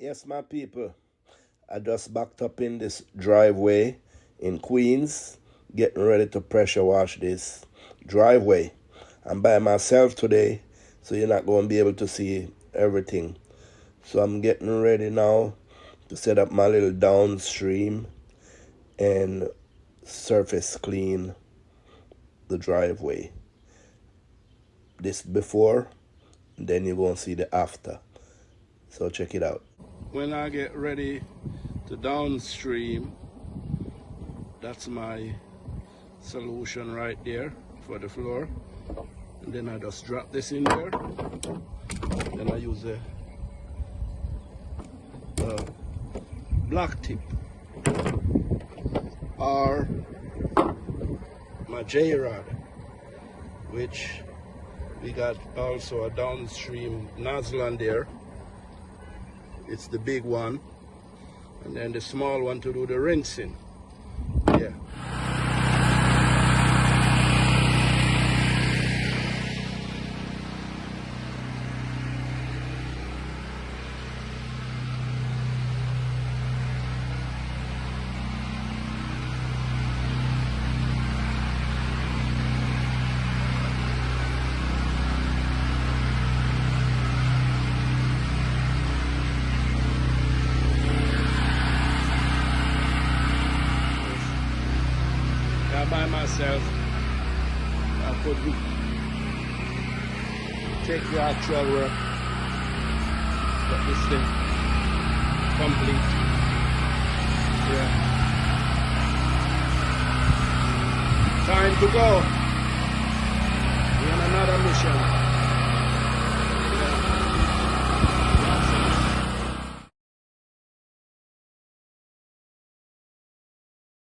Yes, my people, I just backed up in this driveway in Queens, getting ready to pressure wash this driveway. I'm by myself today, so you're not going to be able to see everything. So I'm getting ready now to set up my little downstream and surface clean the driveway. This before, then you're going to see the after. So check it out. When I get ready to downstream, that's my solution right there for the floor. And then I just drop this in there. Then I use a block tip or my J-rod, which we got also a downstream nozzle on there. It's the big one, and then the small one to do the rinsing. Yeah. By myself, I could take the actual work, but this thing complete. Yeah. Time to go. We're on another mission.